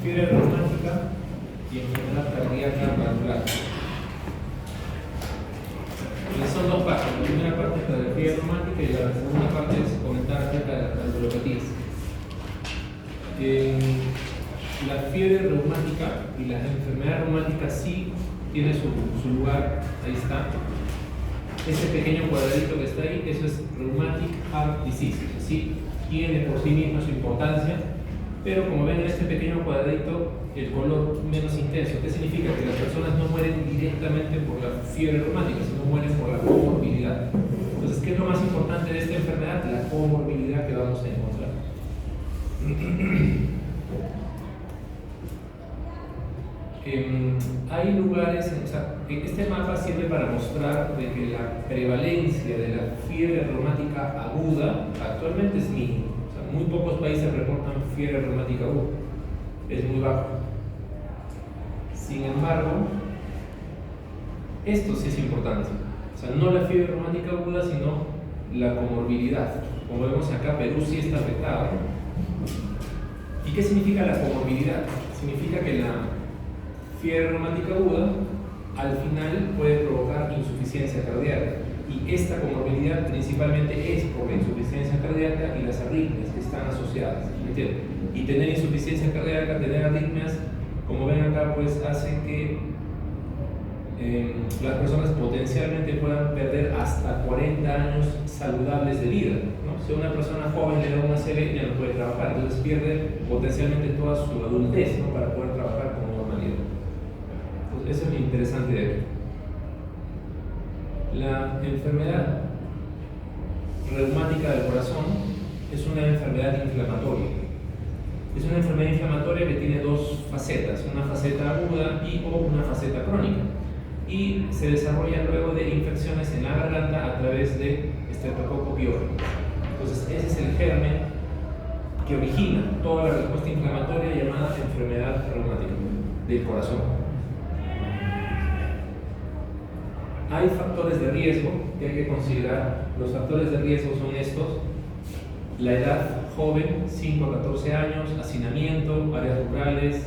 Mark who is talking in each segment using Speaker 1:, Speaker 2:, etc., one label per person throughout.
Speaker 1: fiebre reumática y enfermedad cardíaca valvular. Son dos partes. La primera parte es la de fiebre reumática y la segunda parte es comentar acerca de las valvulopatías. La fiebre reumática y las enfermedades reumáticas sí tiene su lugar, ahí está. Ese pequeño cuadradito que está ahí, eso es Rheumatic Heart Disease. Sí, tiene por sí misma su importancia, pero como ven en este pequeño cuadradito, el color menos intenso. ¿Qué significa? Que las personas no mueren directamente por la fiebre reumática, sino mueren por la comorbilidad. Entonces, ¿qué es lo más importante de esta enfermedad? La comorbilidad que vamos a encontrar. Hay lugares, o sea, este mapa sirve para mostrar de que la prevalencia de la fiebre reumática aguda actualmente es mínima. O sea, muy pocos países reportan fiebre reumática aguda, es muy bajo. Sin embargo, esto sí es importante, o sea, no la fiebre reumática aguda, sino la comorbilidad. Como vemos acá, Perú sí está afectado. ¿Y qué significa la comorbilidad? Significa que la fiebre reumática aguda al final puede provocar insuficiencia cardíaca, y esta comorbilidad principalmente es por la insuficiencia cardíaca y las arritmias que están asociadas, ¿entienden? Y tener insuficiencia cardíaca, tener arritmias, como ven acá, pues hace que las personas potencialmente puedan perder hasta 40 años saludables de vida, ¿no? Si a una persona joven le da una ACV, ya no puede trabajar, entonces pierde potencialmente toda su adultez, ¿no?, para poder trabajar con normalidad. Entonces, eso es lo interesante de aquí. La enfermedad reumática del corazón es una enfermedad inflamatoria. Es una enfermedad inflamatoria que tiene dos facetas, una faceta aguda y o una faceta crónica. Y se desarrolla luego de infecciones en la garganta a través de Streptococcus pyogenes. Entonces, ese es el germen que origina toda la respuesta inflamatoria llamada enfermedad reumática del corazón. Hay factores de riesgo que hay que considerar. Los factores de riesgo son estos: la edad joven, 5 a 14 años, hacinamiento, áreas rurales,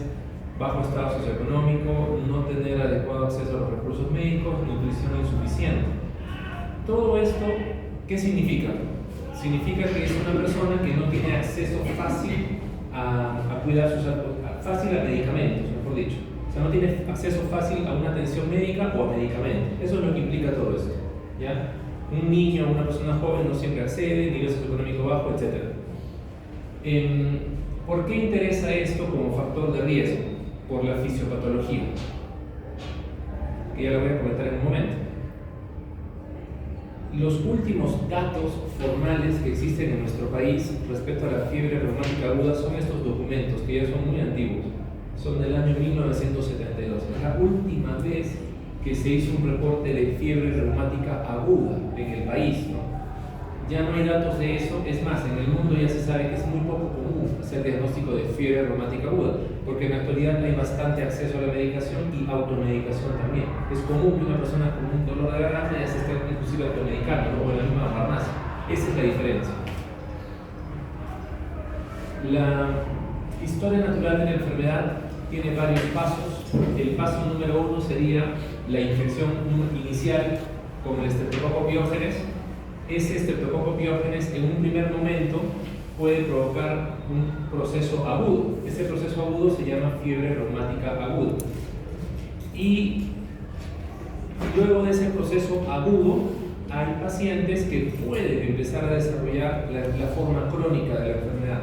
Speaker 1: bajo estado socioeconómico, no tener adecuado acceso a los recursos médicos, nutrición insuficiente. Todo esto, ¿qué significa? Significa que es una persona que no tiene acceso fácil a cuidar sus fácil a medicamentos, mejor dicho. O sea, no tiene acceso fácil a una atención médica o a medicamentos. Eso es lo que implica todo esto, ¿ya? Un niño o una persona joven no siempre accede, nivel socioeconómico bajo, etc. ¿Por qué interesa esto como factor de riesgo? Por la fisiopatología, que ya lo voy a comentar en un momento. Los últimos datos formales que existen en nuestro país respecto a la fiebre reumática aguda son estos documentos, que ya son muy antiguos. Son del año 1972. Es la última vez que se hizo un reporte de fiebre reumática aguda en el país, ¿no? Ya no hay datos de eso. Es más, en el mundo ya se sabe que es muy poco común hacer diagnóstico de fiebre reumática aguda, porque en la actualidad hay bastante acceso a la medicación y automedicación también. Es común que una persona con un dolor de garganta ya se esté inclusive automedicando, ¿no?, o en la misma farmacia. Esa es la diferencia. La historia natural de la enfermedad tiene varios pasos. El paso número 1 sería la infección inicial con el Streptococcus pyogenes. Ese Streptococcus pyogenes en un primer momento puede provocar un proceso agudo. Ese proceso agudo se llama fiebre reumática aguda. Y luego de ese proceso agudo hay pacientes que pueden empezar a desarrollar la forma crónica de la enfermedad.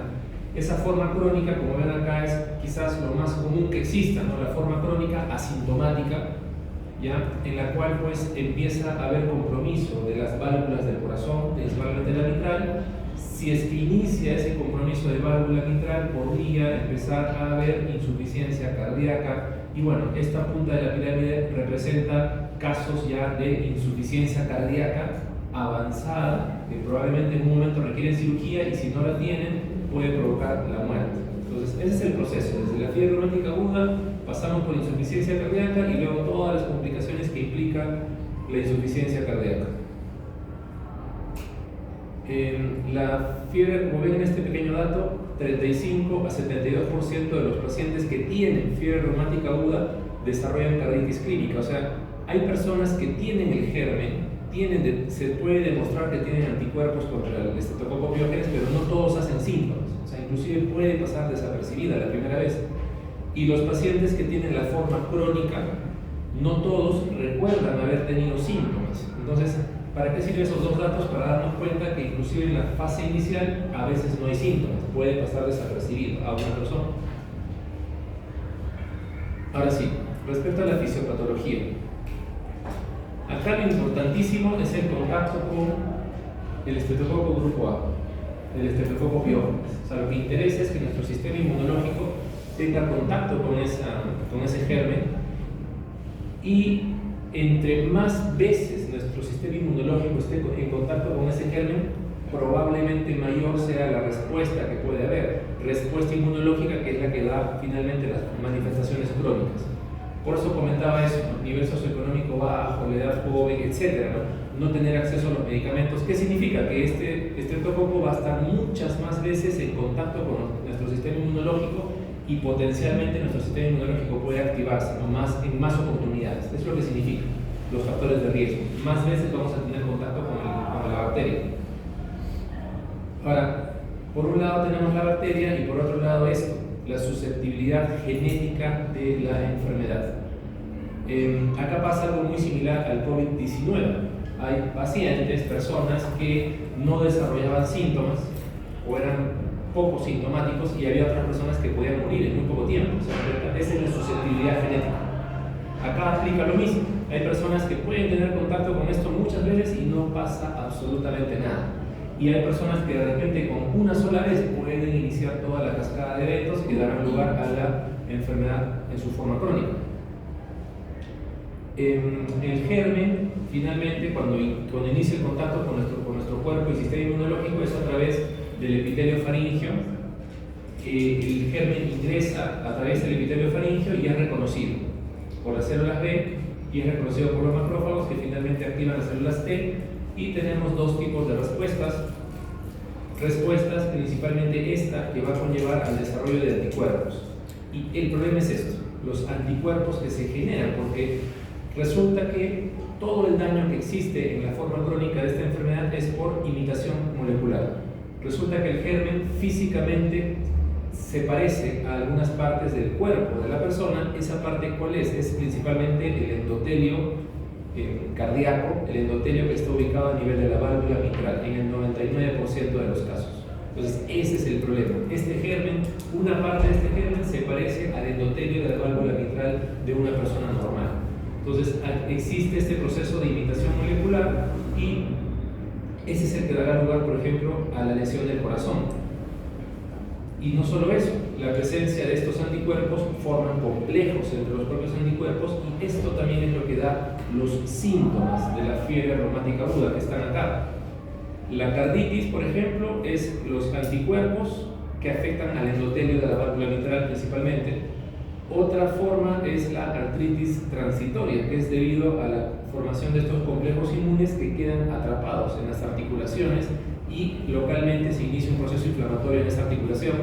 Speaker 1: Esa forma crónica, como ven acá, es quizás lo más común que exista, ¿no? La forma crónica asintomática, ¿ya?, en la cual pues empieza a haber compromiso de las válvulas del corazón, principalmente la mitral. Si es que inicia ese compromiso de válvula mitral, podría empezar a haber insuficiencia cardíaca, y bueno, esta punta de la pirámide representa casos ya de insuficiencia cardíaca avanzada, que probablemente en un momento requieren cirugía, y si no la tienen puede provocar la muerte. Entonces, ese es el proceso. Desde la fiebre reumática aguda pasamos por insuficiencia cardíaca y luego todas las complicaciones que implica la insuficiencia cardíaca. La fiebre, como ven en este pequeño dato, 35 a 72% de los pacientes que tienen fiebre reumática aguda desarrollan carditis clínica. O sea, hay personas que tienen el germen, se puede demostrar que tienen anticuerpos contra el Streptococcus pyogenes, pero no todos hacen síntomas. O sea, inclusive puede pasar desapercibida la primera vez. Y los pacientes que tienen la forma crónica, no todos recuerdan haber tenido síntomas. Entonces, ¿para qué sirven esos dos datos? Para darnos cuenta que inclusive en la fase inicial a veces no hay síntomas, puede pasar desapercibido a una persona. Ahora sí, respecto a la fisiopatología, acá lo importantísimo es el contacto con el estreptococo grupo A, el estreptococo pyogenes. O sea, lo que interesa es que nuestro sistema inmunológico tenga contacto con ese germen, y entre más veces nuestro sistema inmunológico esté en contacto con ese germen, probablemente mayor sea la respuesta que puede haber, respuesta inmunológica, que es la que da finalmente las manifestaciones crónicas. Por eso comentaba eso, ¿no? Nivel socioeconómico bajo, la edad joven, etc., ¿no? No tener acceso a los medicamentos. ¿Qué significa? Que este estreptococo va a estar muchas más veces en contacto con nuestro sistema inmunológico, y potencialmente nuestro sistema inmunológico puede activarse, ¿no? En más oportunidades. Eso es lo que significa los factores de riesgo. Más veces vamos a tener contacto con la bacteria. Ahora, por un lado tenemos la bacteria y por otro lado esto, la susceptibilidad genética de la enfermedad. Acá pasa algo muy similar al COVID-19. Hay pacientes, personas que no desarrollaban síntomas o eran poco sintomáticos, y había otras personas que podían morir en muy poco tiempo. O sea, esa es la susceptibilidad genética. Acá aplica lo mismo. Hay personas que pueden tener contacto con esto muchas veces y no pasa absolutamente nada. Y hay personas que de repente con una sola vez pueden iniciar toda la cascada de eventos que darán lugar a la enfermedad en su forma crónica. El germen, finalmente, cuando inicia el contacto con nuestro cuerpo y sistema inmunológico, es a través del epitelio faríngeo. El germen ingresa a través del epitelio faríngeo y es reconocido por las células B y es reconocido por los macrófagos, que finalmente activan las células T, y tenemos dos tipos de respuestas. Respuestas, principalmente esta, que va a conllevar al desarrollo de anticuerpos. Y el problema es esto, los anticuerpos que se generan, porque resulta que todo el daño que existe en la forma crónica de esta enfermedad es por imitación molecular. Resulta que el germen físicamente se parece a algunas partes del cuerpo de la persona. ¿Esa parte cuál es? Es principalmente el endotelio cardíaco, el endotelio que está ubicado a nivel de la válvula mitral, en el 99% de los casos. Entonces, ese es el problema. Este germen, una parte de este germen se parece al endotelio de la válvula mitral de una persona normal. Entonces, existe este proceso de imitación molecular, y ese es el que dará lugar, por ejemplo, a la lesión del corazón. Y no solo eso, la presencia de estos anticuerpos forman complejos entre los propios anticuerpos, y esto también es lo que da los síntomas de la fiebre reumática aguda que están acá. La carditis, por ejemplo, es los anticuerpos que afectan al endotelio de la válvula mitral principalmente. Otra forma es la artritis transitoria, que es debido a la formación de estos complejos inmunes que quedan atrapados en las articulaciones, y localmente se inicia un proceso inflamatorio en esta articulación.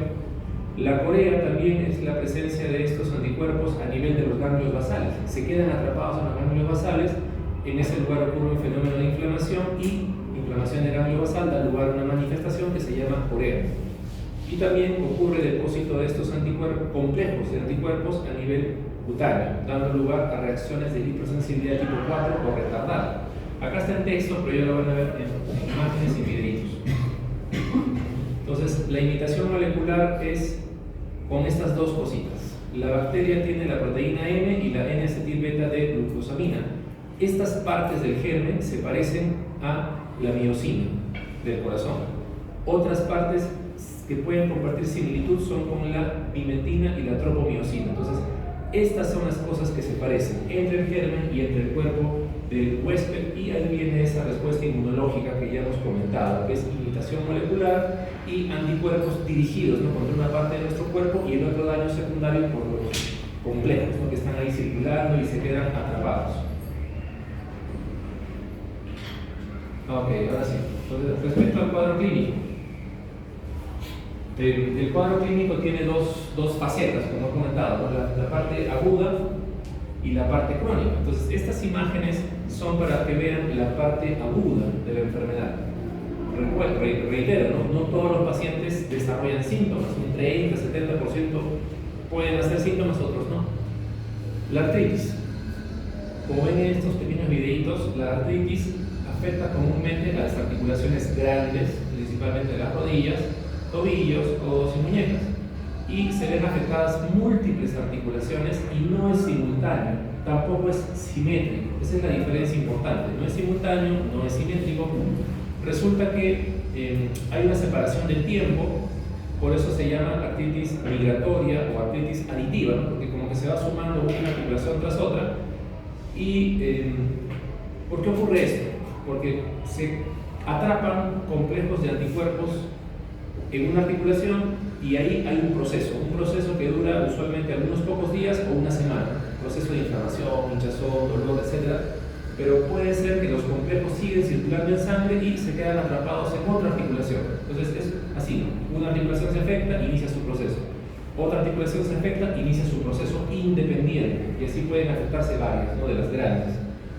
Speaker 1: La corea también es la presencia de estos anticuerpos a nivel de los ganglios basales. Se quedan atrapados en los ganglios basales, en ese lugar ocurre un fenómeno de inflamación, y inflamación del ganglio basal da lugar a una manifestación que se llama corea. Y también ocurre depósito de estos anticuerpos, complejos de anticuerpos a nivel cutáneo, dando lugar a reacciones de hipersensibilidad tipo 4 o retardada. Acá está en texto, pero ya lo van a ver en imágenes y videitos. Entonces, la imitación molecular es con estas dos cositas. La bacteria tiene la proteína M y la N-acetilbeta de glucosamina. Estas partes del germen se parecen a la miosina del corazón. Otras partes que pueden compartir similitud son con la pimentina y la tropomiosina. Entonces, estas son las cosas que se parecen entre el germen y entre el cuerpo del huésped, y ahí viene esa respuesta inmunológica que ya hemos comentado, que es imitación molecular y anticuerpos dirigidos, ¿no?, contra una parte de nuestro cuerpo, y el otro daño secundario por los complejos, ¿no?, que están ahí circulando y se quedan atrapados. Ok, ahora sí. Entonces, respecto al cuadro clínico, El cuadro clínico tiene dos facetas, como he comentado, ¿no? La parte aguda y la parte crónica. Entonces, estas imágenes son para que vean la parte aguda de la enfermedad. Reitero, no todos los pacientes desarrollan síntomas, un 30-70% pueden hacer síntomas, otros no. La artritis. Como ven en estos pequeños videitos, la artritis afecta comúnmente a las articulaciones grandes, principalmente las rodillas, tobillos, codos y muñecas. Y se ven afectadas múltiples articulaciones y no es simultáneo, tampoco es simétrico. Esa es la diferencia importante. No es simultáneo, no es simétrico. Resulta que hay una separación del tiempo, por eso se llama artritis migratoria o artritis aditiva, ¿no? Porque como que se va sumando una articulación tras otra. ¿Y por qué ocurre esto? Porque se atrapan complejos de anticuerpos en una articulación y ahí hay un proceso que dura usualmente algunos pocos días o una semana, proceso de inflamación, hinchazón, dolor, etc. Pero puede ser que los complejos siguen circulando en sangre y se quedan atrapados en otra articulación. Entonces es así, una articulación se afecta, inicia su proceso. Otra articulación se afecta, inicia su proceso independiente y así pueden afectarse varias, ¿no? De las grandes.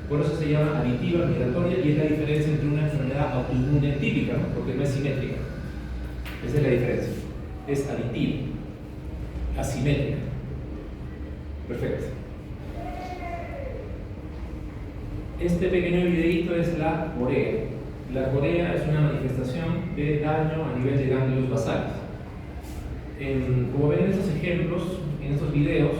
Speaker 1: Por eso se llama aditiva migratoria y es la diferencia entre una enfermedad autoinmune típica, ¿no? Porque no es simétrica. Esa es la diferencia. Es aditiva, asimétrica. Perfecto. Este pequeño videíto es la corea. La corea es una manifestación de daño a nivel de ganglios basales. Como ven en estos ejemplos, en estos videos,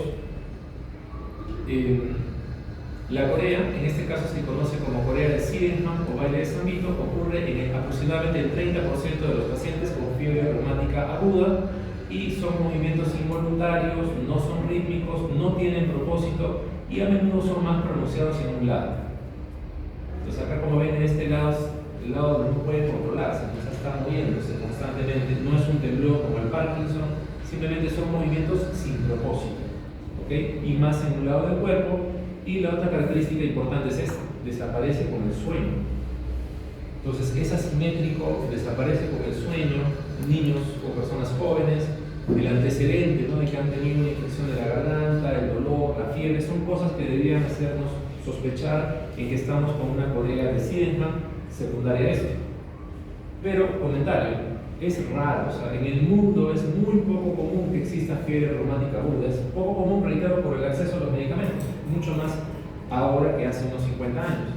Speaker 1: la corea, en este caso se conoce como corea de Sydenham o baile de San Vito, ocurre en aproximadamente el 30% de los pacientes con fiebre reumática aguda y son movimientos involuntarios, no son rítmicos, no tienen propósito y a menudo son más pronunciados en un lado. Entonces acá, como ven, en este lado, el lado donde no puede controlarse, o sea, está moviéndose constantemente, no es un temblor como el Parkinson, simplemente son movimientos sin propósito, ¿ok? Y más en un lado del cuerpo. Y la otra característica importante es esta: desaparece con el sueño. Entonces es asimétrico, desaparece con el sueño, niños o personas jóvenes, el antecedente, ¿no? De que han tenido una infección de la garganta, el dolor, la fiebre, son cosas que deberían hacernos sospechar en que estamos con una corea de Sydenham secundaria a esto. Pero, comentario, es raro, o sea, en el mundo es muy poco común que exista fiebre reumática aguda, es poco común, reitero, por el acceso a los medicamentos, mucho más ahora que hace unos 50 años.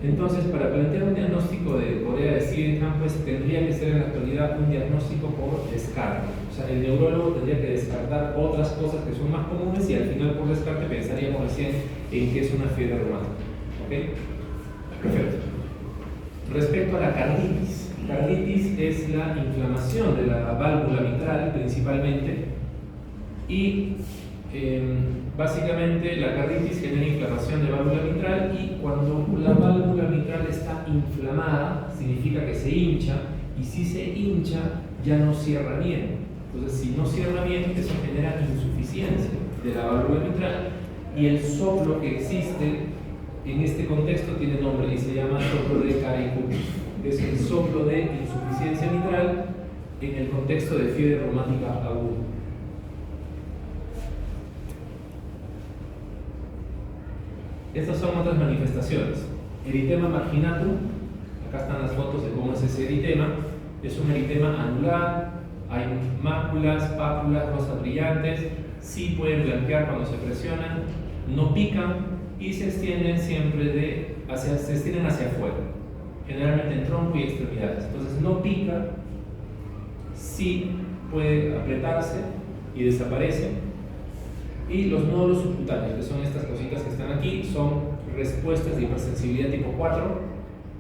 Speaker 1: Entonces, para plantear un diagnóstico de corea de Sydenham, pues tendría que ser en la actualidad un diagnóstico por descarte. O sea, el neurólogo tendría que descartar otras cosas que son más comunes y al final por descarte pensaríamos recién en que es una fiebre reumática. ¿Ok? Perfecto. Respecto a la carditis. Carditis es la inflamación de la válvula mitral principalmente y básicamente la carditis genera inflamación de válvula mitral y cuando la válvula mitral está inflamada significa que se hincha y si se hincha ya no cierra bien. Entonces si no cierra bien eso genera insuficiencia de la válvula mitral y el soplo que existe en este contexto tiene nombre y se llama soplo de Carey-Cook. Es el soplo de insuficiencia mitral en el contexto de fiebre reumática aguda. Estas son otras manifestaciones. Eritema marginatum, acá están las fotos de cómo es ese eritema. Es un eritema anular, hay máculas, pápulas rosas brillantes, sí pueden blanquear cuando se presionan, no pican y se extienden siempre se extienden hacia afuera, generalmente en tronco y extremidades. Entonces no pica, sí puede apretarse y desaparece. Y los nódulos subcutáneos, que son estas cositas que están aquí, son respuestas de hipersensibilidad tipo 4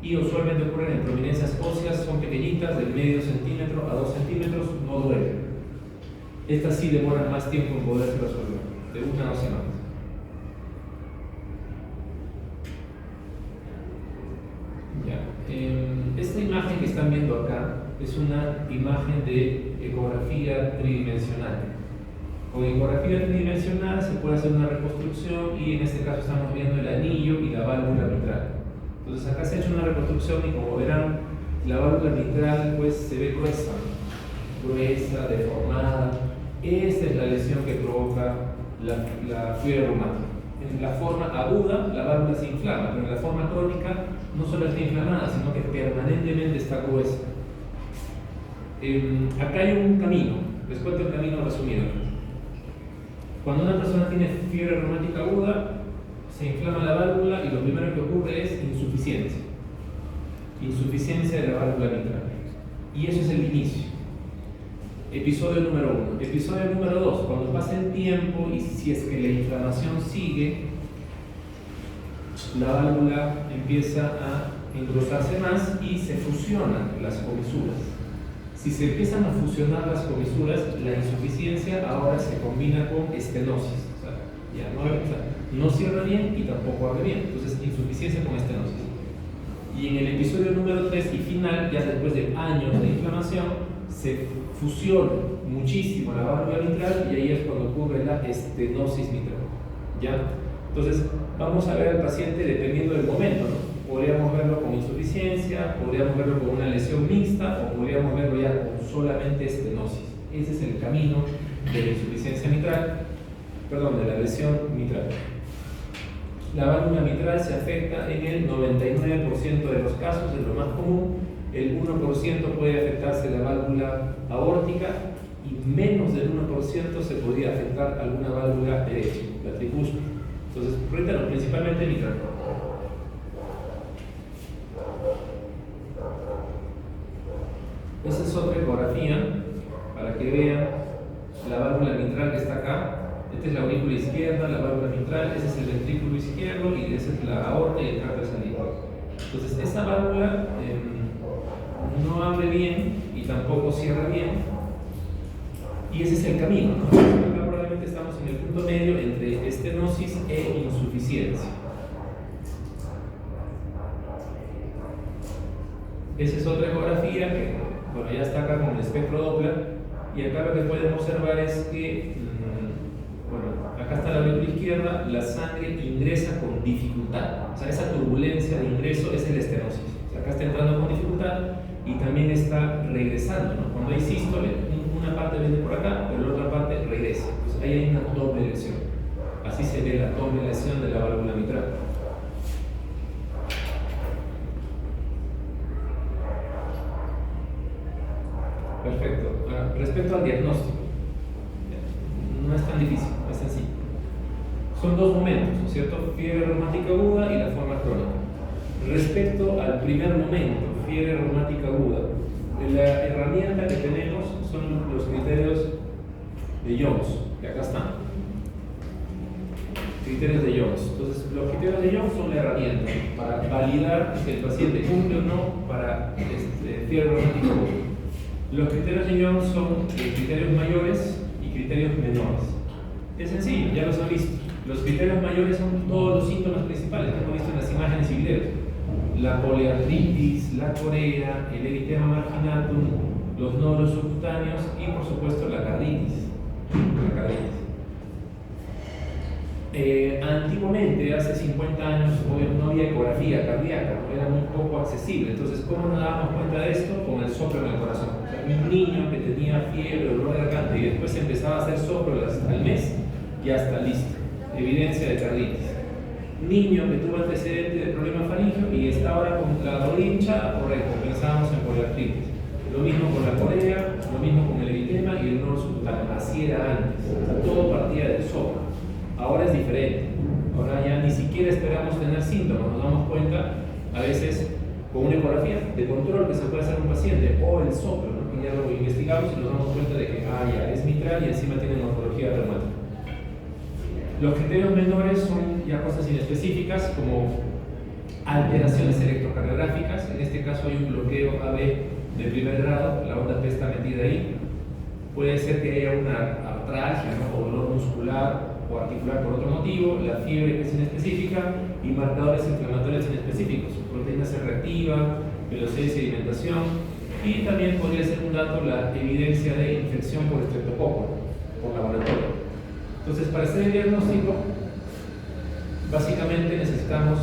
Speaker 1: y usualmente ocurren en prominencias óseas, son pequeñitas, del medio centímetro a 2 centímetros, no duelen. Estas sí demoran más tiempo en poderse resolver, de 1 a 2 semanas. Esta imagen que están viendo acá es una imagen de ecografía tridimensional. Con ecografía tridimensional se puede hacer una reconstrucción y en este caso estamos viendo el anillo y la válvula mitral. Entonces acá se ha hecho una reconstrucción y como verán la válvula mitral pues se ve gruesa, gruesa, deformada. Esa es la lesión que provoca la fiebre reumática. En la forma aguda, la válvula se inflama, pero en la forma crónica no solo está inflamada, sino que permanentemente está gruesa. Acá hay un camino, les cuento el camino resumido. Cuando una persona tiene fiebre reumática aguda, se inflama la válvula y lo primero que ocurre es insuficiencia. Insuficiencia de la válvula mitral. Y eso es el inicio. Episodio número 1. Episodio número 2. Cuando pasa el tiempo y si es que la inflamación sigue, la válvula empieza a engrosarse más y se fusionan las comisuras. Si se empiezan a fusionar las comisuras, la insuficiencia ahora se combina con estenosis. O sea, ya no cierra bien y tampoco abre bien. Entonces, insuficiencia con estenosis. Y en el episodio número 3 y final, ya después de años de inflamación, se fusiona muchísimo la válvula mitral y ahí es cuando ocurre la estenosis mitral. ¿Ya? Entonces, vamos a ver al paciente dependiendo del momento, ¿no? Podríamos verlo con insuficiencia, podríamos verlo con una lesión mixta o podríamos verlo ya con solamente estenosis. Ese es el camino de la insuficiencia mitral, de la lesión mitral. La válvula mitral se afecta en el 99% de los casos, es lo más común. El 1% puede afectarse la válvula aórtica y menos del 1% se podría afectar alguna válvula derecha, la tricúspide. Entonces, reitero, principalmente mitral. Esa es otra ecografía para que vean la válvula mitral que está acá. Esta es la aurícula izquierda, la válvula mitral, ese es el ventrículo izquierdo y esa es la aorta y el tracto de salida. Entonces, esta válvula no abre bien y tampoco cierra bien, y ese es el camino, ¿no? Acá probablemente estamos en el punto medio entre estenosis e insuficiencia. Esa es otra ecografía que, bueno, ya está acá con el espectro Doppler, y acá lo que pueden observar es que, acá está la aurícula izquierda, la sangre ingresa con dificultad, o sea, esa turbulencia de ingreso es el estenosis. O sea, acá está entrando con dificultad y también está regresando, ¿no? Cuando hay sístole, una parte viene por acá, pero la otra parte regresa. Entonces ahí hay una doble lesión. Así se ve la doble lesión de la válvula mitral. Perfecto. Respecto al diagnóstico, no es tan difícil, es sencillo. Son dos momentos, ¿no es cierto? Fiebre reumática aguda y la forma crónica. Respecto al primer momento, fiebre reumática aguda, la herramienta que tenemos son los criterios de Jones, que acá están. Criterios de Jones. Entonces, los criterios de Jones son la herramienta para validar que el paciente cumple o no para fiebre reumática aguda. Los criterios de Jones son criterios mayores y criterios menores. Es sencillo, ya los han visto. Los criterios mayores son todos los síntomas principales que hemos visto en las imágenes y videos. La poliartritis, la corea, el eritema marginatum, los nódulos subcutáneos y por supuesto la carditis. Antiguamente, hace 50 años, no había ecografía cardíaca, era muy poco accesible. Entonces, ¿cómo nos dábamos cuenta de esto? Con el soplo en el corazón. O sea, un niño que tenía fiebre, dolor de garganta y después empezaba a hacer soplo al mes, ya está listo. Evidencia de carditis. Niño que tuvo antecedente de problema faríngeo y está ahora con la rodilla hinchada, correcto, pensábamos en poliartritis. Lo mismo con la corea, lo mismo con el eritema y el nódulo subcutáneo. Así era antes, o sea, todo partía del soplo. Ahora es diferente. Ahora ya ni siquiera esperamos tener síntomas, nos damos cuenta a veces con una ecografía de control que se puede hacer un paciente o el soplo, ¿no? Y ya lo investigamos y nos damos cuenta de que ya es mitral y encima tiene morfología reumática. Los criterios menores son ya cosas inespecíficas como alteraciones electrocardiográficas. En este caso hay un bloqueo AB de primer grado, la onda P está metida ahí. Puede ser que haya una artralgia, ¿no? O dolor muscular o articular por otro motivo, la fiebre que es inespecífica y marcadores inflamatorios inespecíficos, proteína C reactiva, velocidad de sedimentación, y también podría ser un dato la evidencia de infección por estreptococo, por laboratorio. Entonces, para hacer el diagnóstico, básicamente necesitamos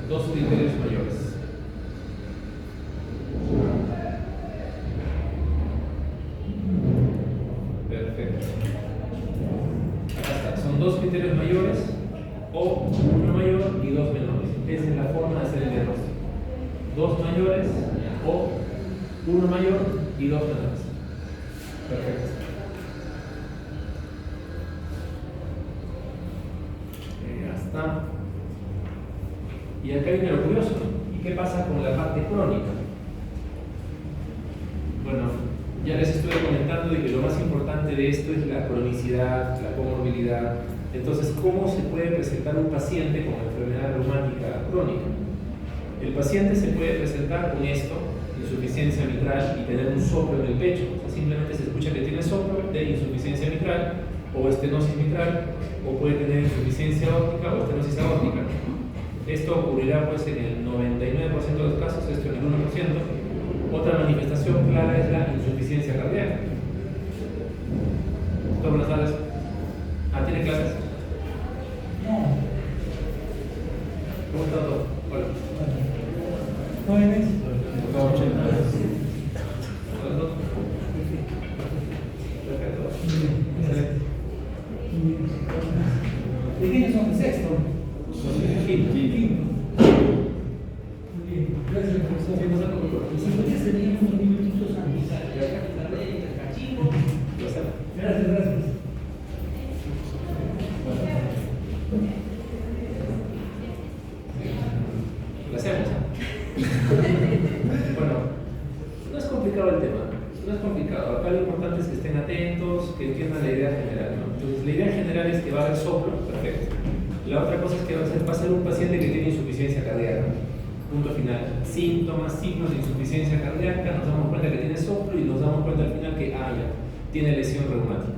Speaker 1: dos criterios mayores. son dos criterios mayores o uno mayor y dos menores. Esa es la forma de hacer el diagnóstico. Dos mayores o uno mayor y dos menores. Perfecto. Ya está. Y acá viene lo curioso. ¿Y qué pasa con la parte crónica? Bueno, ya les estuve comentando de que lo más importante de esto es la cronicidad, la comorbilidad. Entonces, ¿cómo se puede presentar un paciente con enfermedad reumática crónica? El paciente se puede presentar con esto, insuficiencia mitral, y tener un soplo en el pecho. O sea, simplemente se escucha que tiene soplo de insuficiencia mitral o estenosis mitral, o puede tener insuficiencia aórtica o estenosis aórtica. Esto ocurrirá pues en el 99% de los casos, esto en el 1%. Otra manifestación clara es la insuficiencia cardíaca. Doctor, buenas tardes. ¿Tiene clases?
Speaker 2: No.
Speaker 1: ¿Cómo está todo? Hola.
Speaker 2: ¿Jóvenes?
Speaker 1: Por favor, perfecto. Excelente.
Speaker 2: ¿De quiénes son? ¿De sexto?
Speaker 1: Quinto.
Speaker 2: Muy bien. Gracias, profesor. Si podría seguir unos minutitos antes. Gracias, gracias.
Speaker 1: Lo hacemos. Bueno, no es complicado el tema, no es complicado. Acá lo importante es que estén atentos, que entiendan la idea general, ¿no? Entonces, la idea general es que va a haber soplo, perfecto. La otra cosa es que va a ser un paciente que tiene insuficiencia cardíaca. Punto final. Síntomas, signos de insuficiencia cardíaca, nos damos cuenta que tiene soplo y nos damos cuenta al final que ya tiene lesión reumática.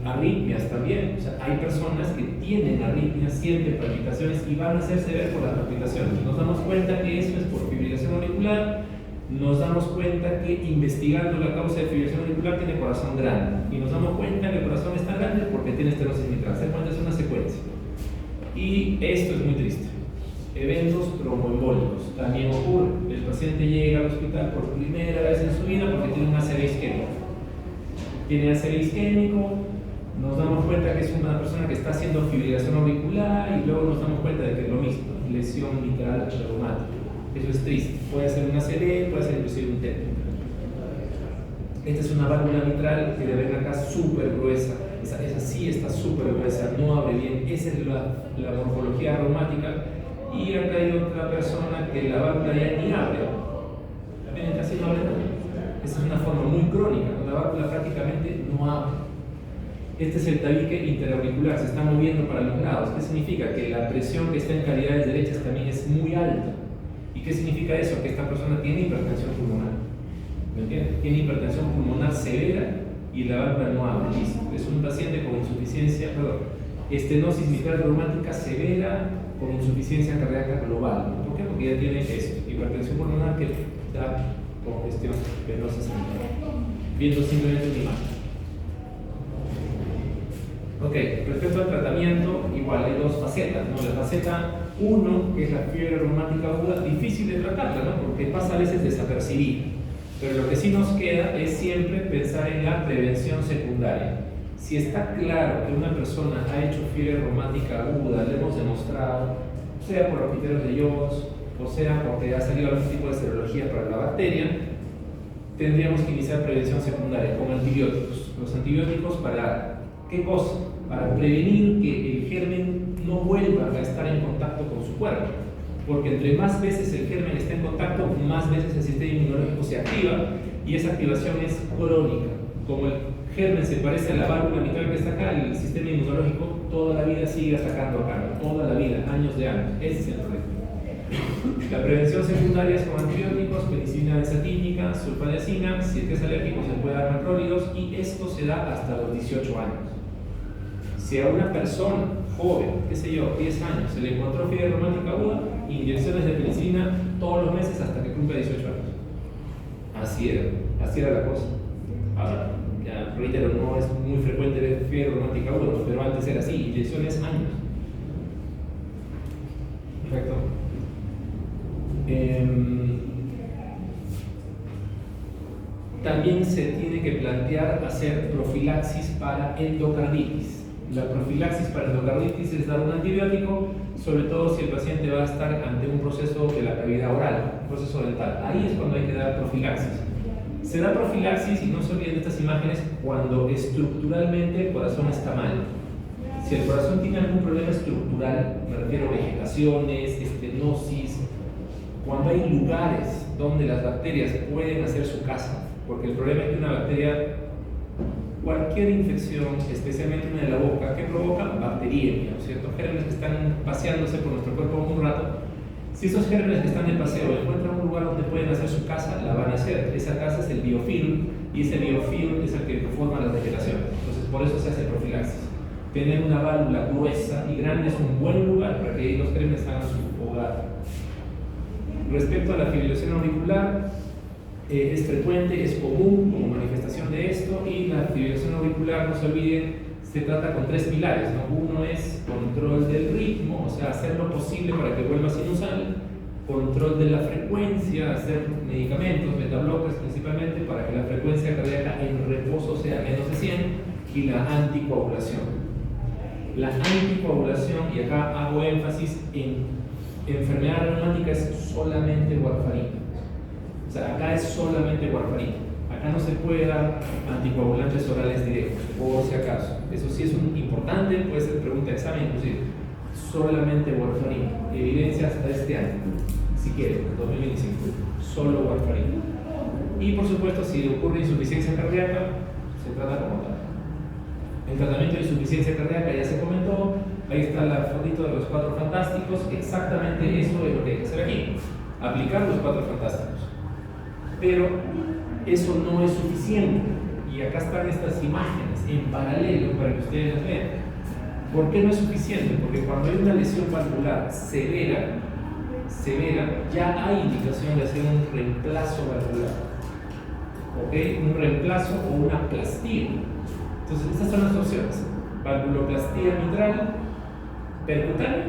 Speaker 1: Arritmias también, o sea, hay personas que tienen arritmias, sienten palpitaciones y van a hacerse ver por las palpitaciones. Nos damos cuenta que eso es por fibrilación auricular, nos damos cuenta que investigando la causa de fibrilación auricular tiene corazón grande y nos damos cuenta que el corazón está grande porque tiene estenosis mitral. Se cuenta, es una secuencia. Y esto es muy triste. Eventos tromboembólicos también ocurre. El paciente llega al hospital por primera vez en su vida porque tiene un ACV isquémico. Tiene ACV isquémico, nos damos cuenta que es una persona que está haciendo fibrilación auricular y luego nos damos cuenta de que es lo mismo, lesión mitral reumática. Eso es triste. Puede ser un ACV, puede ser inclusive un TEP. Esta es una válvula mitral que ven acá súper gruesa. Esa sí está súper gruesa, no abre bien. Esa es la morfología reumática. Y acá hay otra persona que la válvula ya ni abre. Ven, casi no abre nada. Esta es una forma muy crónica, la válvula prácticamente no abre. Este es el tabique interauricular, se está moviendo para los lados. ¿Qué significa? Que la presión que está en cavidades derechas también es muy alta. ¿Y qué significa eso? Que esta persona tiene hipertensión pulmonar. ¿Me entiendes? Tiene hipertensión pulmonar severa y la válvula no abre. Listo. Es un paciente con estenosis mitral reumática severa con insuficiencia cardíaca global. ¿Por qué? Porque ya tiene esto, hipertensión pulmonar que da congestión venosa central. Viendo simplemente una imagen. Ok, respecto al tratamiento, igual hay dos facetas, ¿no? La faceta 1, que es la fiebre reumática aguda, difícil de tratarla, ¿no? Porque pasa a veces desapercibida. Pero lo que sí nos queda es siempre pensar en la prevención secundaria. Si está claro que una persona ha hecho fiebre reumática aguda, le hemos demostrado, sea por los criterios de Yost, o sea porque ha salido algún tipo de serología para la bacteria, tendríamos que iniciar prevención secundaria con antibióticos. Los antibióticos para ¿qué cosa? Para prevenir que el germen no vuelva a estar en contacto con su cuerpo. Porque entre más veces el germen está en contacto, más veces el sistema inmunológico se activa y esa activación es crónica. Como el germen se parece a la válvula mitral que está acá, el sistema inmunológico toda la vida sigue atacando acá, toda la vida, años de años. Ese es el problema. La prevención secundaria es con antibióticos, penicilina benzatínica, sulfadiazina. Si es que es alérgico se puede dar macrólidos y esto se da hasta los 18 años. Si a una persona joven, qué sé yo, 10 años, se le encontró fiebre reumática aguda, inyecciones de penicilina todos los meses hasta que cumpla 18 años. Así era la cosa. Ahora, ya reitero, no es muy frecuente ver fiebre reumática aguda, pero antes era así, inyecciones años. Perfecto. También se tiene que plantear hacer profilaxis para endocarditis. La profilaxis para endocarditis es dar un antibiótico, sobre todo si el paciente va a estar ante un proceso de la cavidad oral, un proceso dental. Ahí es cuando hay que dar profilaxis. Se da profilaxis, y no se olviden de estas imágenes, cuando estructuralmente el corazón está mal. Si el corazón tiene algún problema estructural, me refiero a vegetaciones, estenosis, cuando hay lugares donde las bacterias pueden hacer su casa, porque el problema es que una bacteria, cualquier infección, especialmente una de la boca, que provoca bacteriemia, ¿cierto? Gérmenes que están paseándose por nuestro cuerpo un rato. Si esos gérmenes que están de paseo encuentran un lugar donde pueden hacer su casa, la van a hacer. Esa casa es el biofilm, y ese biofilm es el que forma la vegetación. Entonces, por eso se hace profilaxis. Tener una válvula gruesa y grande es un buen lugar para que los gérmenes hagan su hogar. Respecto a la fibrilación auricular, es frecuente, es común como manifestación de esto, y la fibrilación auricular, no se olviden, se trata con 3 pilares, ¿no? Uno es control del ritmo, o sea, hacer lo posible para que vuelva sinusal, control de la frecuencia, hacer medicamentos, metablockers principalmente, para que la frecuencia cardíaca en reposo sea menos de 100, y la anticoagulación. La anticoagulación, y acá hago énfasis en enfermedad reumática, es solamente warfarina. O sea, acá es solamente warfarina. Acá no se puede dar anticoagulantes orales directos, por si acaso. Eso sí es importante, puede ser pregunta de examen inclusive. Solamente warfarina. Evidencia hasta este año, si quieren, 2025. Solo warfarina. Y por supuesto, si ocurre insuficiencia cardíaca, se trata como tal. El tratamiento de insuficiencia cardíaca ya se comentó. Ahí está la fotito de los 4 fantásticos. Exactamente eso es lo que hay que hacer aquí. Aplicar los 4 fantásticos. Pero eso no es suficiente. Y acá están estas imágenes en paralelo para que ustedes las vean. ¿Por qué no es suficiente? Porque cuando hay una lesión valvular severa, ya hay indicación de hacer un reemplazo valvular. ¿Ok? Un reemplazo o una plastía. Entonces, estas son las opciones: valvuloplastía mitral, percutánea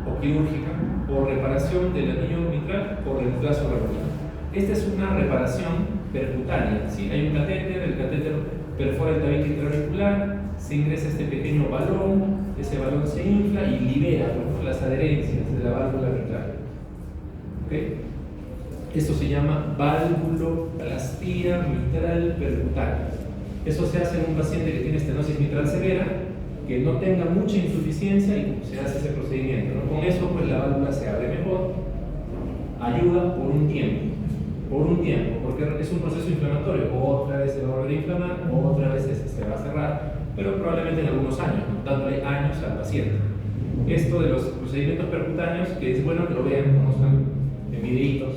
Speaker 1: o quirúrgica, o reparación del anillo mitral o reemplazo valvular. Esta es una reparación percutánea, ¿sí? Hay un catéter, el catéter perfora el tabique intraauricular, se ingresa este pequeño balón, ese balón se infla y libera, ¿no?, las adherencias de la válvula mitral. ¿Okay? Esto se llama valvuloplastía mitral percutánea. Eso se hace en un paciente que tiene estenosis mitral severa, que no tenga mucha insuficiencia, y se hace ese procedimiento, ¿no? Con eso, pues la válvula se abre mejor, ayuda por un tiempo, porque es un proceso inflamatorio. Otra vez se va a volver a inflamar, otra vez se va a cerrar, pero probablemente en algunos años, ¿no?, dándole años al paciente. Esto de los procedimientos percutáneos, que es bueno que lo vean, conozcan en videitos.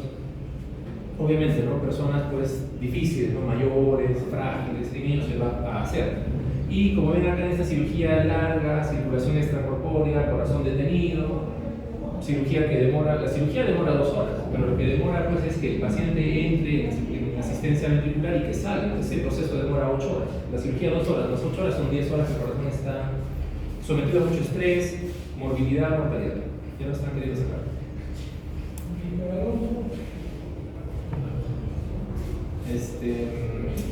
Speaker 1: Obviamente, ¿no?, personas pues difíciles, ¿no?, mayores, frágiles, en ellos se va a hacer. Y como ven acá en esta cirugía larga, circulación extracorpórea, corazón detenido, cirugía que demora, la cirugía demora 2 horas, pero lo que demora pues es que el paciente entre en asistencia ventricular y que salga. Ese proceso demora 8 horas. La cirugía 2 horas, las 8 horas son 10 horas que el corazón está sometido a mucho estrés, morbilidad, mortalidad. Ya lo están queriendo sacar.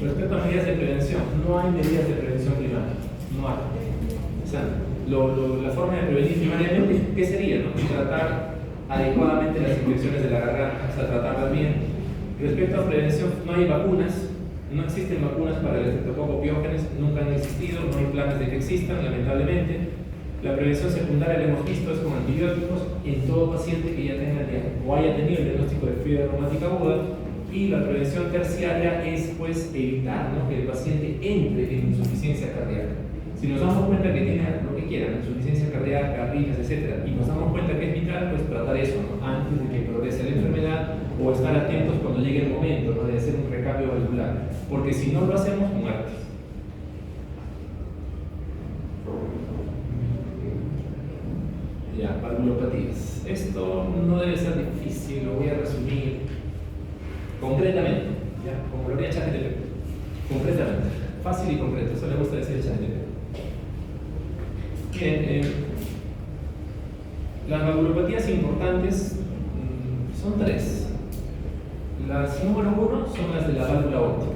Speaker 1: Respecto a medidas de prevención, no hay medidas de prevención primaria, no hay. O sea, la forma de prevenir primariamente, ¿qué sería? ¿No? Tratar adecuadamente las infecciones de la garganta, o sea, tratarlas bien. Respecto a prevención, no hay vacunas, no existen vacunas para el estreptococo piógenes, nunca han existido, no hay planes de que existan, lamentablemente. La prevención secundaria, la hemos visto, es con antibióticos en todo paciente que ya tenga o haya tenido el diagnóstico de fiebre reumática aguda. Y la prevención terciaria es pues evitar, ¿no?, que el paciente entre en insuficiencia cardíaca. Si nos damos cuenta que tiene lo que quieran, insuficiencia cardíaca, arritmias, etc., y nos damos cuenta que es vital, pues tratar eso, ¿no?, antes de que progrese la enfermedad, o estar atentos cuando llegue el momento, ¿no?, de hacer un recambio valvular, porque si no lo hacemos, muerte. Ya, valvulopatías. Esto no debe ser difícil, lo voy a resumir concretamente, ¿ya?, como lo haría ChatGPT. Concretamente, fácil y concreto, eso le gusta decir ChatGPT. Bien, las valvulopatías importantes son 3. Las número 1 son las de la válvula aórtica.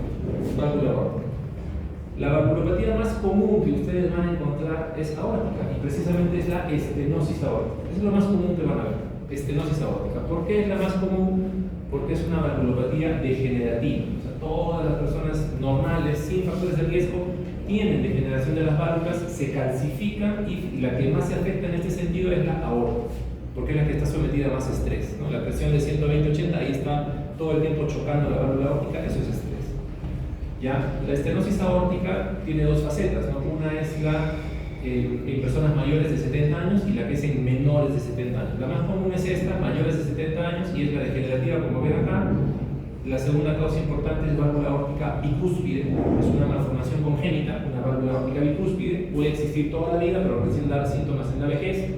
Speaker 1: La valvulopatía más común que ustedes van a encontrar enfermedad es aórtica y precisamente es la estenosis aórtica. Es lo más común que van a ver, estenosis aórtica. ¿Por qué es la más común? Porque es una valvulopatía degenerativa. O sea, todas las personas normales, sin factores de riesgo, tienen degeneración de las válvulas, se calcifican y la que más se afecta en este sentido es la aorta, porque es la que está sometida a más estrés, ¿no? La presión de 120-80, ahí está todo el tiempo chocando la válvula aórtica, eso es estrés. ¿Ya? La estenosis aórtica tiene dos facetas, ¿no? Una es la en personas mayores de 70 años y la que es en menores de 70 años. La más común es esta, mayores de 70 años, y es la degenerativa, como ven acá. La segunda causa importante es válvula aórtica bicúspide, es una malformación congénita, una válvula aórtica bicúspide, puede existir toda la vida, pero recién dar síntomas en la vejez,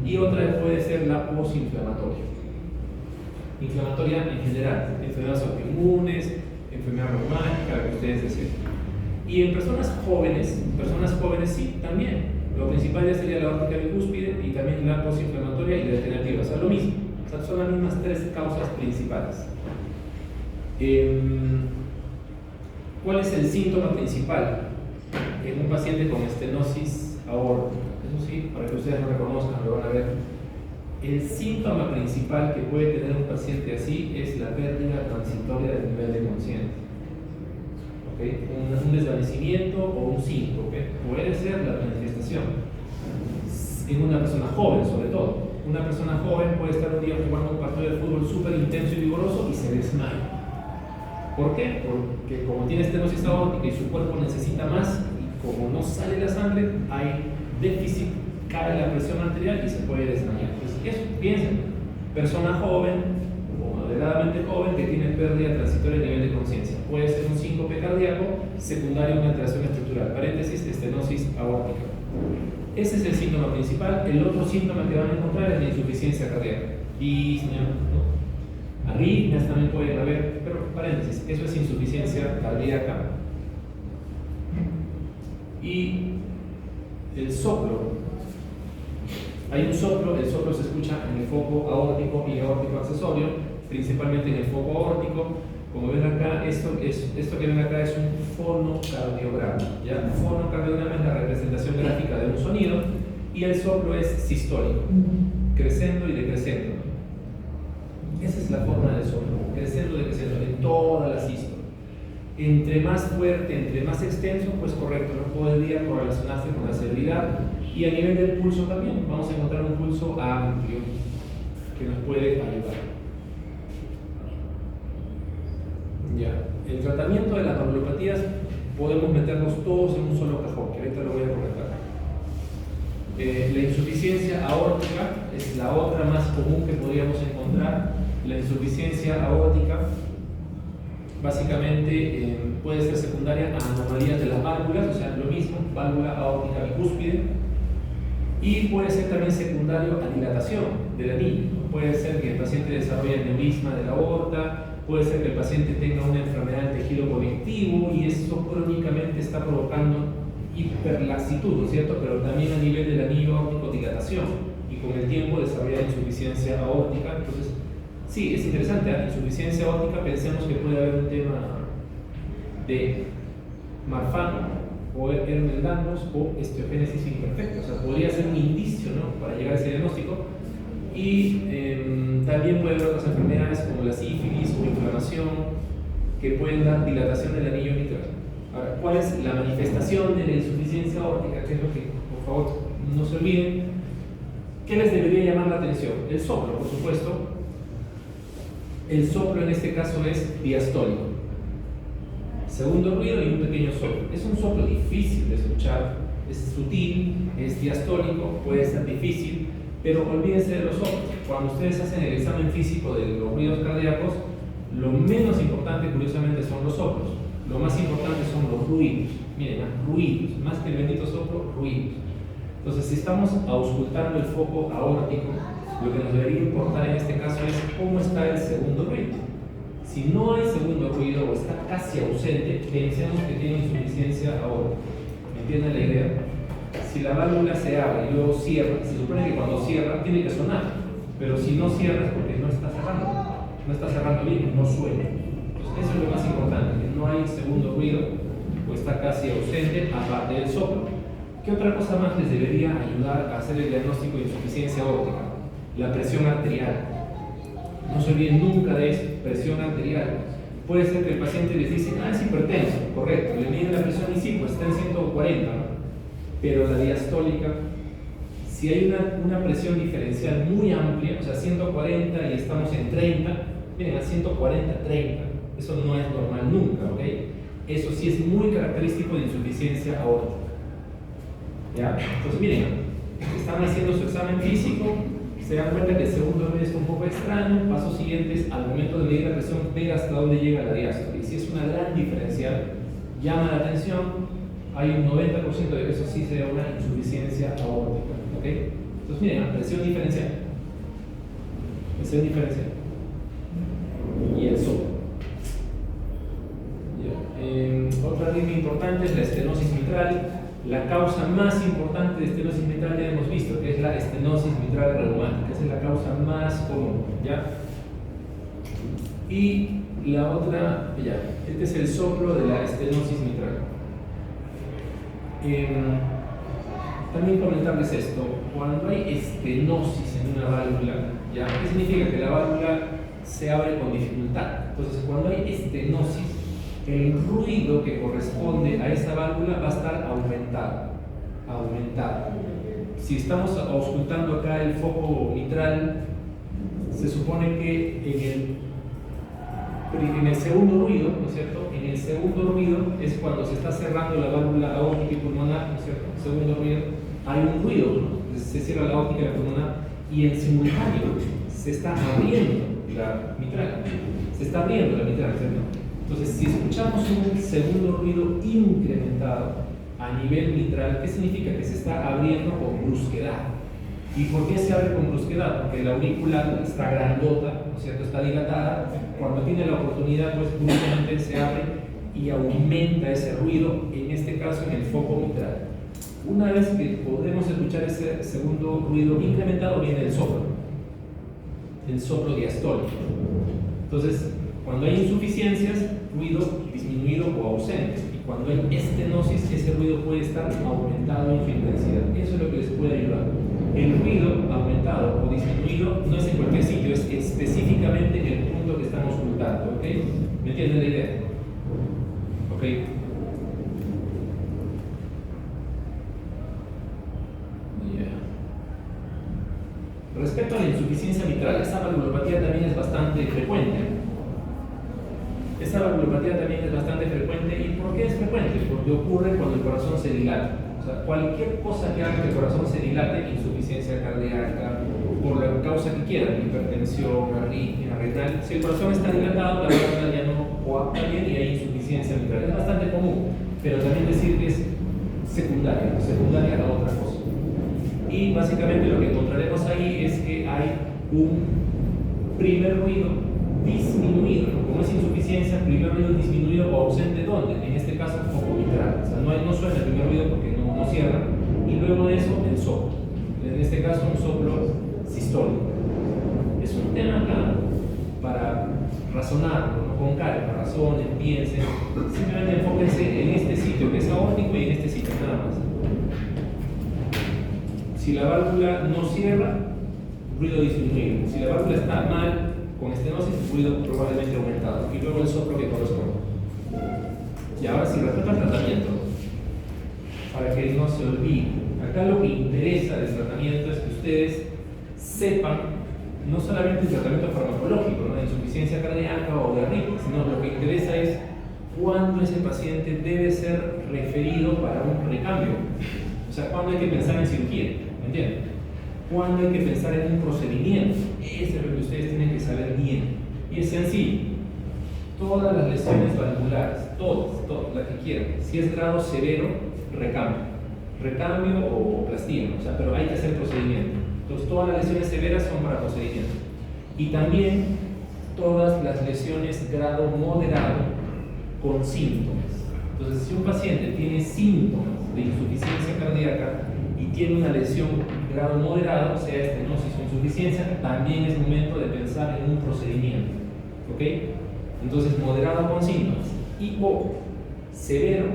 Speaker 1: y otra puede ser la posinflamatoria. Inflamatoria en general, enfermedades autoinmunes, enfermedad reumática, la que ustedes deseen. Y en personas jóvenes sí, también. Lo principal ya sería la aórtica bicúspide y también la posinflamatoria y la degenerativa, o sea, lo mismo. O sea, son las mismas tres causas principales. ¿Cuál es el síntoma principal en un paciente con estenosis aórtica? Eso sí, para que ustedes lo reconozcan, lo van a ver. El síntoma principal que puede tener un paciente así es la pérdida transitoria del nivel de conciencia. ¿Okay? Un desvanecimiento o un síncope puede ser la manifestación en una persona joven, sobre todo. Una persona joven puede estar un día jugando un partido de fútbol súper intenso y vigoroso y se desmaya. ¿Por qué? Porque como tiene estenosis aórtica y su cuerpo necesita más, y como no sale la sangre, hay déficit, cae la presión arterial y se puede desmayar. Entonces, eso, piensen, persona joven o moderadamente joven que tiene pérdida transitoria de nivel de conciencia. Puede ser un síncope cardíaco secundario a una alteración estructural. Paréntesis, estenosis aórtica. Ese es el síntoma principal. El otro síntoma que van a encontrar es la insuficiencia cardíaca. Y, ¿no? Arritmias también pueden haber, pero paréntesis, eso es insuficiencia cardíaca. Y el soplo. Hay un soplo, el soplo se escucha en el foco aórtico y aórtico accesorio, principalmente en el foco aórtico. Como ven acá, esto que ven acá es un fonocardiograma. ¿Ya? Un fonocardiograma es la representación gráfica de un sonido y el soplo es sistólico, creciendo y decreciendo. Esa es la forma del soplo, creciendo y decreciendo en toda la sístole. Entre más fuerte, entre más extenso, pues correcto, no podría correlacionarse con la severidad. Y a nivel del pulso también, vamos a encontrar un pulso amplio que nos puede ayudar. Ya, el tratamiento de las valvulopatías podemos meterlos todos en un solo cajón, que ahorita lo voy a comentar. La insuficiencia aórtica es la otra más común que podríamos encontrar. La insuficiencia aórtica básicamente puede ser secundaria a anomalías de las válvulas, o sea, lo mismo, válvula aórtica bicúspide, y puede ser también secundario a dilatación del anillo. Puede ser que el paciente desarrolle aneurisma de la aorta, puede ser que el paciente tenga una enfermedad del tejido conectivo y eso crónicamente está provocando hiperlaxitud, ¿no es cierto? Pero también a nivel del anillo aórtico dilatación y con el tiempo desarrolla insuficiencia aórtica. Entonces, sí, es interesante, a insuficiencia aórtica pensemos que puede haber un tema de Marfan o Ehlers-Danlos o esteogénesis imperfecta, o sea, podría ser un indicio, ¿no?, para llegar a ese diagnóstico. Y también puede haber otras enfermedades como la sífilis o inflamación que pueden dar dilatación del anillo mitral. Ahora, ¿cuál es la manifestación de la insuficiencia aórtica? Que es lo que, por favor, no se olviden. ¿Qué les debería llamar la atención? El soplo, por supuesto. El soplo en este caso es diastólico. Segundo ruido y un pequeño soplo. Es un soplo difícil de escuchar, es sutil, es diastólico, puede ser difícil, pero olvídense de los soplos. Cuando ustedes hacen el examen físico de los ruidos cardíacos, lo menos importante, curiosamente, son los soplos. Lo más importante son los ruidos. Miren, ruidos, más que el bendito soplo, ruidos. Entonces, si estamos auscultando el foco aórtico, lo que nos debería importar en este caso es cómo está el segundo ruido. Si no hay segundo ruido o está casi ausente, pensemos que tiene insuficiencia aórtica. ¿Me entienden la idea? Si la válvula se abre y luego cierra, se supone que cuando cierra tiene que sonar, pero si no cierra es porque no está cerrando bien, no suena. Entonces, eso es lo más importante, que no hay segundo ruido o está casi ausente, aparte del soplo. ¿Qué otra cosa más les debería ayudar a hacer el diagnóstico de insuficiencia aórtica? La presión arterial. No se olviden nunca de eso, presión arterial. Puede ser que el paciente les dice, es hipertenso, correcto, le miden la presión y sí, pues está en 140, ¿no? Pero la diastólica, si hay una presión diferencial muy amplia, o sea, 140 y estamos en 30, miren, a 140, 30, eso no es normal nunca, ¿ok? Eso sí es muy característico de insuficiencia aórtica. ¿Ya? Entonces, miren, están haciendo su examen físico, se dan cuenta que el segundo ruido es un poco extraño. Pasos siguientes, al momento de medir la presión, ver hasta dónde llega la diástole. Y si es una gran diferencial, llama la atención, hay un 90% de que eso sí sea una insuficiencia aórtica. ¿Ok? Entonces, miren, presión diferencial. Presión diferencial. Y el soplo. Otra arritmia importante es la estenosis mitral. La causa más importante de estenosis mitral ya hemos visto, que es la estenosis mitral reumática. Esa es la causa más común, ¿ya? Y la otra, ya, este es el soplo de la estenosis mitral. También comentarles esto, cuando hay estenosis en una válvula, ¿ya? ¿Qué significa? Que la válvula se abre con dificultad. Entonces, cuando hay estenosis, el ruido que corresponde a esa válvula va a estar aumentado. Si estamos auscultando acá el foco mitral, se supone que en el segundo ruido, ¿no es cierto? En el segundo ruido es cuando se está cerrando la válvula aórtica y pulmonar, ¿no es cierto? El segundo ruido, hay un ruido, ¿no? Se cierra la aórtica y la pulmonar, y en simultáneo se está abriendo la mitral. Se está abriendo la mitral, ¿cierto? Entonces, si escuchamos un segundo ruido incrementado a nivel mitral, ¿qué significa? Que se está abriendo con brusquedad. ¿Y por qué se abre con brusquedad? Porque la aurícula está grandota, ¿no es cierto? Está dilatada. Cuando tiene la oportunidad, pues bruscamente se abre y aumenta ese ruido, en este caso en el foco mitral. Una vez que podemos escuchar ese segundo ruido incrementado, viene el soplo diastólico. Entonces, cuando hay insuficiencias, ruido disminuido o ausente. Y cuando hay estenosis, ese ruido puede estar aumentado en su intensidad. Eso es lo que les puede ayudar. El ruido aumentado o disminuido no es en cualquier sitio, es específicamente en el punto que estamos ocultando. ¿Ok? ¿Me entienden la idea? ¿Ok? Respecto a la insuficiencia mitral, esa valvulopatía también es bastante frecuente. Esta valvulopatía también es bastante frecuente. ¿Y por qué es frecuente? Porque ocurre cuando el corazón se dilata. O sea, cualquier cosa que haga que el corazón se dilate, insuficiencia cardíaca, por la causa que quieran, hipertensión, arritmia renal, si el corazón está dilatado, la válvula ya no coapta bien y hay insuficiencia mitral. Es bastante común, pero también decir que es secundaria a otra cosa. Y básicamente lo que encontraremos ahí es que hay un primer ruido disminuido, ¿no? Como es insuficiencia, primer ruido disminuido o ausente, ¿dónde? En este caso, foco mitral. O sea, no suena el primer ruido porque no cierra, y luego de eso, el soplo. En este caso, un soplo sistólico. Es un tema acá para razonarlo, ¿no? Con calma, razonen, piensen, simplemente enfóquense en este sitio que es aórtico y en este sitio, nada más. Si la válvula no cierra, ruido disminuido. Si la válvula está mal, con estenosis, ruido probablemente aumentado. Y luego el soplo que corresponde. Y ahora sí, respecto al tratamiento, para que no se olvide, acá lo que interesa del tratamiento es que ustedes sepan no solamente el tratamiento farmacológico, ¿no? De insuficiencia cardíaca o de arritmia, sino lo que interesa es cuándo ese paciente debe ser referido para un recambio. O sea, cuándo hay que pensar en cirugía, ¿me entienden? Cuándo hay que pensar en un procedimiento. Eso es lo que ustedes tienen que saber bien. Y es sencillo. Todas las lesiones valvulares, todas, las que quieran, si es grado severo, recambio o plastía, ¿no? O sea, pero hay que hacer procedimiento. Entonces, todas las lesiones severas son para procedimiento. Y también todas las lesiones grado moderado con síntomas. Entonces, si un paciente tiene síntomas de insuficiencia cardíaca y tiene una lesión grado moderado, sea estenosis o insuficiencia, también es momento de pensar en un procedimiento. ¿Ok? Entonces, moderado con síntomas y o severo,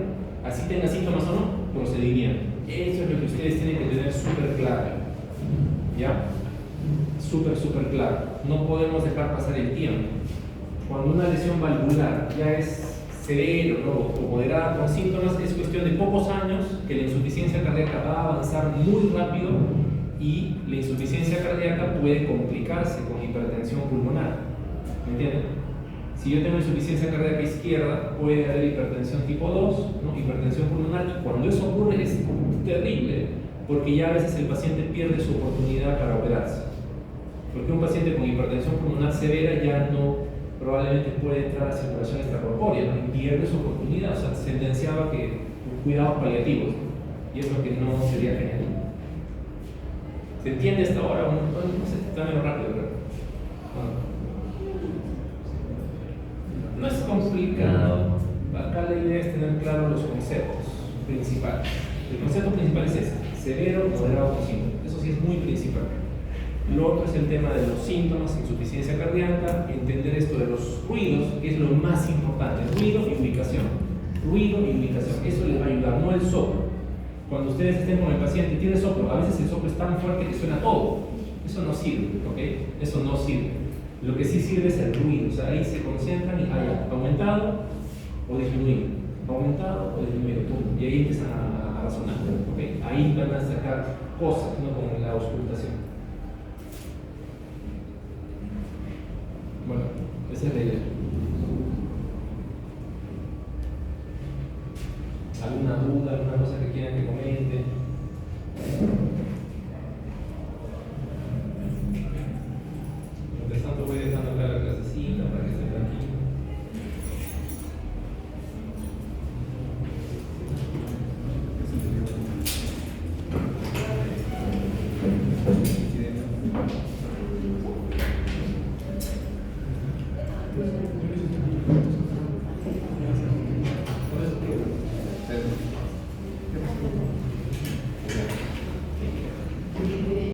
Speaker 1: así tenga síntomas o no, procedimiento. Eso es lo que ustedes tienen que tener súper claro. ¿Ya? Súper claro. No podemos dejar pasar el tiempo. Cuando una lesión valvular ya es severo, ¿no? O moderada con síntomas, es cuestión de pocos años que la insuficiencia cardíaca va a avanzar muy rápido y la insuficiencia cardíaca puede complicarse con hipertensión pulmonar. ¿Me entienden? Si yo tengo insuficiencia cardíaca izquierda, puede haber hipertensión tipo 2, ¿no? Hipertensión pulmonar, y cuando eso ocurre es terrible, porque ya a veces el paciente pierde su oportunidad para operarse. Porque un paciente con hipertensión pulmonar severa ya no probablemente puede entrar a circulación extracorpórea, ¿no? Y pierde su oportunidad. O sea, sentenciaba que cuidados paliativos, y es lo que no sería genial. ¿Se entiende hasta ahora? No sé, está menos rápido, pero no es complicado. Acá la idea es tener claro los conceptos principales. El concepto principal es ese: severo, moderado o síntomas. Eso sí es muy principal. Lo otro es el tema de los síntomas, insuficiencia cardíaca, entender esto de los ruidos, que es lo más importante: ruido y ubicación. Ruido y ubicación, eso les va a ayudar, no el soplo. Cuando ustedes estén con el paciente y tiene soplo, a veces el soplo es tan fuerte que suena todo. Eso no sirve, ¿ok? Eso no sirve. Lo que sí sirve es el ruido, o sea, ahí se concentran y aumentado o disminuido, aumentado o disminuido, y ahí empiezan a razonar, ¿ok? Ahí van a sacar cosas, no como la auscultación. Bueno, esa es la idea.